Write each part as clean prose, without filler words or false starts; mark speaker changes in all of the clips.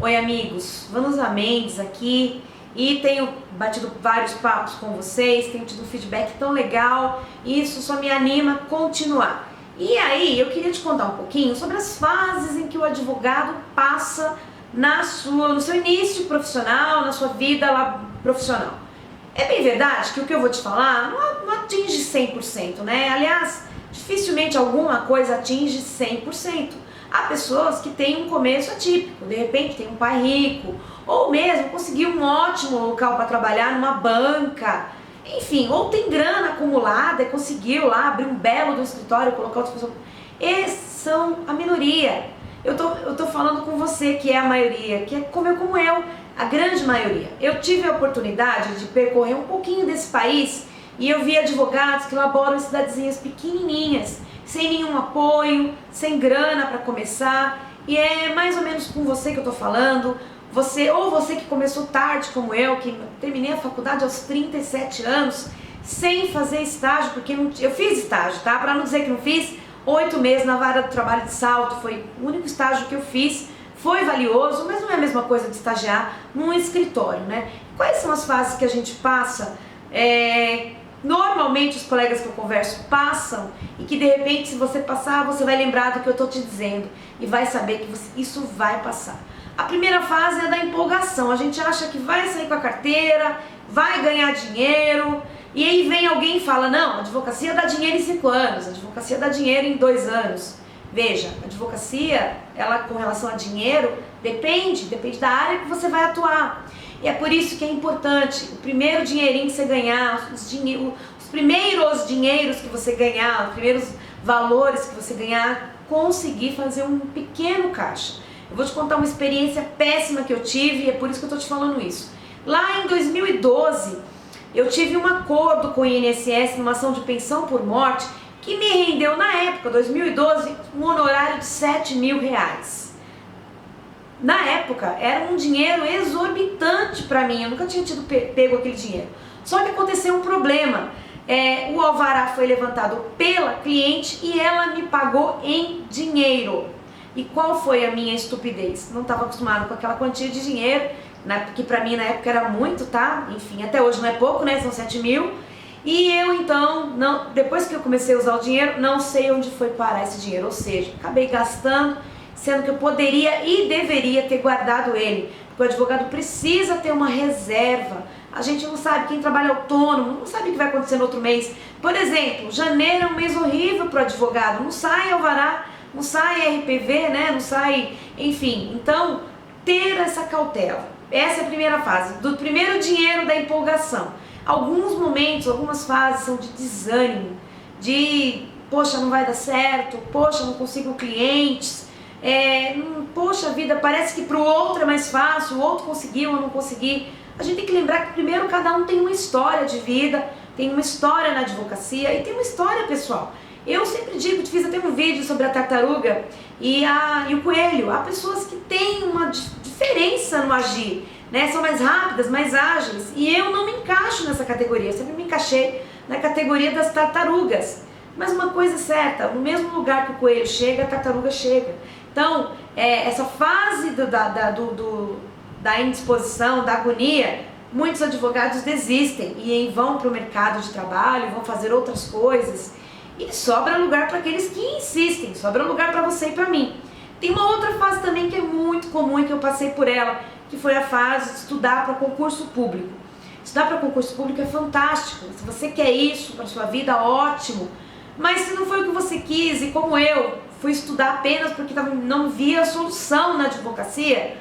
Speaker 1: Oi amigos, Vanusa Mendes aqui e tenho batido vários papos com vocês, tenho tido um feedback tão legal e isso só me anima a continuar. E aí eu queria te contar um pouquinho sobre as fases em que o advogado passa no seu início profissional, na sua vida lá profissional. É bem verdade que o que eu vou te falar não atinge 100%, né? Aliás, dificilmente alguma coisa atinge 100%. Há pessoas que têm um começo atípico, de repente tem um pai rico, ou mesmo conseguiu um ótimo local para trabalhar numa banca, enfim, ou tem grana acumulada e conseguiu lá abrir um belo do escritório e colocar outras pessoas. Esses são a minoria. Eu tô falando com você que é a maioria, que é como eu, a grande maioria. Eu tive a oportunidade de percorrer um pouquinho desse país e eu vi advogados que laboram em cidadezinhas pequenininhas, sem nenhum apoio, sem grana para começar, e é mais ou menos com você que eu tô falando, você que começou tarde como eu, que terminei a faculdade aos 37 anos, sem fazer estágio, porque eu fiz estágio, tá? Para não dizer que não fiz, 8 meses na vara do trabalho de Salto, foi o único estágio que eu fiz, foi valioso, mas não é a mesma coisa de estagiar num escritório, né? Quais são as fases que a gente passa? Normalmente os colegas que eu converso passam e que de repente se você passar você vai lembrar do que eu estou te dizendo e vai saber que isso vai passar. A primeira fase é da empolgação, a gente acha que vai sair com a carteira, vai ganhar dinheiro e aí vem alguém e fala, não, a advocacia dá dinheiro em 5 anos, a advocacia dá dinheiro em 2 anos. Veja, a advocacia, ela com relação a dinheiro, depende da área que você vai atuar. E é por isso que é importante, o primeiro dinheirinho que você ganhar, os primeiros dinheiros que você ganhar, os primeiros valores que você ganhar, conseguir fazer um pequeno caixa. Eu vou te contar uma experiência péssima que eu tive e é por isso que eu estou te falando isso. Lá em 2012, eu tive um acordo com o INSS numa ação de pensão por morte que me rendeu na época, 2012, um honorário de R$7.000. Na época, era um dinheiro exorbitante para mim, eu nunca tinha tido pego aquele dinheiro. Só que aconteceu um problema, o alvará foi levantado pela cliente e ela me pagou em dinheiro. E qual foi a minha estupidez? Não estava acostumada com aquela quantia de dinheiro, que para mim na época era muito, tá? Enfim, até hoje não é pouco, né? São 7.000. E eu então, depois que eu comecei a usar o dinheiro, não sei onde foi parar esse dinheiro, ou seja, acabei gastando, sendo que eu poderia e deveria ter guardado ele, porque o advogado precisa ter uma reserva. A gente não sabe, quem trabalha autônomo, não sabe o que vai acontecer no outro mês. Por exemplo, janeiro é um mês horrível para o advogado, não sai alvará, não sai RPV, né? Não sai, enfim. Então, ter essa cautela. Essa é a primeira fase, do primeiro dinheiro da empolgação. Alguns momentos, algumas fases são de desânimo, de poxa, não vai dar certo, poxa, não consigo clientes, poxa vida, parece que para o outro é mais fácil, o outro conseguiu, eu não consegui. A gente tem que lembrar que primeiro cada um tem uma história de vida, tem uma história na advocacia e tem uma história pessoal. Eu sempre digo, fiz até um vídeo sobre a tartaruga e o coelho. Há pessoas que têm uma diferença no agir, né? São mais rápidas, mais ágeis, e eu não me encaixo nessa categoria, eu sempre me encaixei na categoria das tartarugas. Mas uma coisa é certa, no mesmo lugar que o coelho chega, a tartaruga chega. Então, essa fase da indisposição, da agonia, muitos advogados desistem e vão para o mercado de trabalho, vão fazer outras coisas, e sobra lugar para aqueles que insistem, sobra lugar para você e para mim. Tem uma outra fase também que é muito comum e que eu passei por ela, que foi a fase de estudar para concurso público. Estudar para concurso público é fantástico, se você quer isso para sua vida, ótimo, mas se não foi o que você quis e como eu fui estudar apenas porque não via solução na advocacia,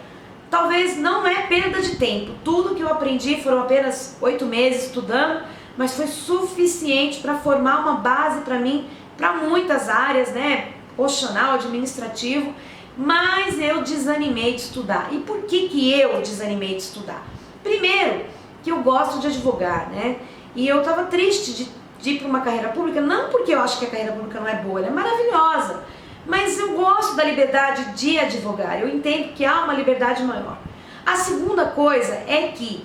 Speaker 1: talvez não é perda de tempo. Tudo que eu aprendi foram apenas 8 meses estudando, mas foi suficiente para formar uma base para mim, para muitas áreas, né? Profissional, administrativo, mas eu desanimei de estudar. E por que eu desanimei de estudar? Primeiro, que eu gosto de advogar, né? E eu estava triste de ir para uma carreira pública, não porque eu acho que a carreira pública não é boa, ela é maravilhosa, mas eu gosto da liberdade de advogar, eu entendo que há uma liberdade maior. A segunda coisa é que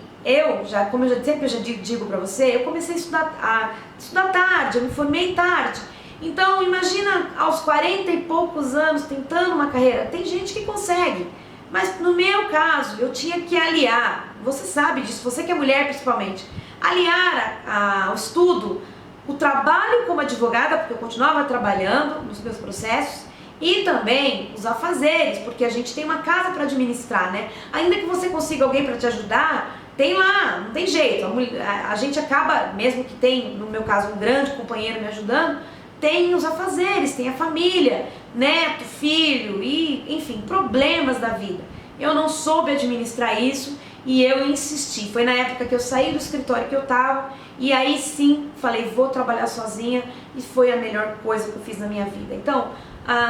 Speaker 1: como eu já digo para você, eu comecei a estudar tarde, eu me formei tarde. Então imagina aos 40 e poucos anos tentando uma carreira, tem gente que consegue, Mas no meu caso, eu tinha que aliar, você sabe disso, você que é mulher principalmente, aliar o estudo, o trabalho como advogada, porque eu continuava trabalhando nos meus processos, e também os afazeres, porque a gente tem uma casa para administrar, né? Ainda que você consiga alguém para te ajudar, tem lá, não tem jeito. A gente acaba, mesmo que tem, no meu caso, um grande companheiro me ajudando, tem os afazeres, tem a família, neto, filho e, enfim, problemas da vida. Eu não soube administrar isso e eu insisti. Foi na época que eu saí do escritório que eu estava e aí sim falei, vou trabalhar sozinha, e foi a melhor coisa que eu fiz na minha vida. Então,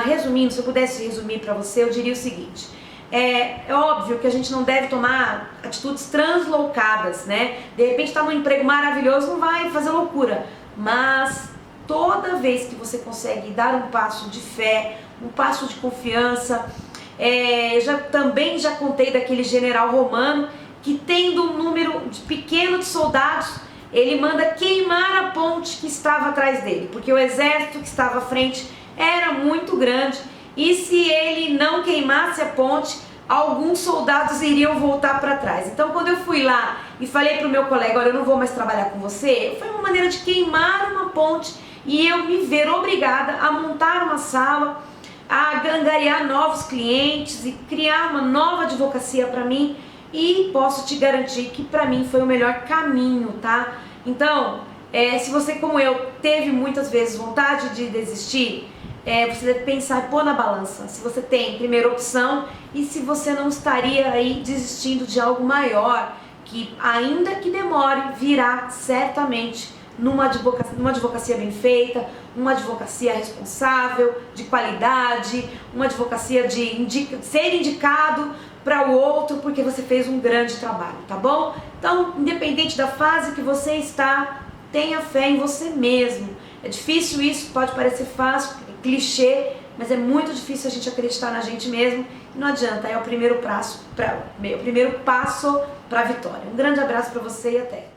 Speaker 1: resumindo, se eu pudesse resumir para você, eu diria o seguinte: é óbvio que a gente não deve tomar atitudes translocadas, né? De repente está num emprego maravilhoso, não vai fazer loucura, mas toda vez que você consegue dar um passo de fé, um passo de confiança, também já contei daquele general romano que, tendo um número pequeno de soldados, ele manda queimar a ponte que estava atrás dele, porque o exército que estava à frente era muito grande, e se ele não queimasse a ponte, alguns soldados iriam voltar para trás. Então, quando eu fui lá e falei para o meu colega, olha, eu não vou mais trabalhar com você, foi uma maneira de queimar uma ponte e eu me ver obrigada a montar uma sala, a angariar novos clientes e criar uma nova advocacia para mim, e posso te garantir que para mim foi o melhor caminho, tá? Então, se você, como eu, teve muitas vezes vontade de desistir, você deve pensar, pôr na balança se você tem primeira opção e se você não estaria aí desistindo de algo maior, que ainda que demore, virá certamente numa advocacia bem feita, uma advocacia responsável, de qualidade, uma advocacia de ser indicado para o outro porque você fez um grande trabalho, tá bom? Então, independente da fase que você está, tenha fé em você mesmo. É difícil isso, pode parecer fácil, clichê, mas é muito difícil a gente acreditar na gente mesmo, e não adianta, é o primeiro passo para a vitória. Um grande abraço para você e até!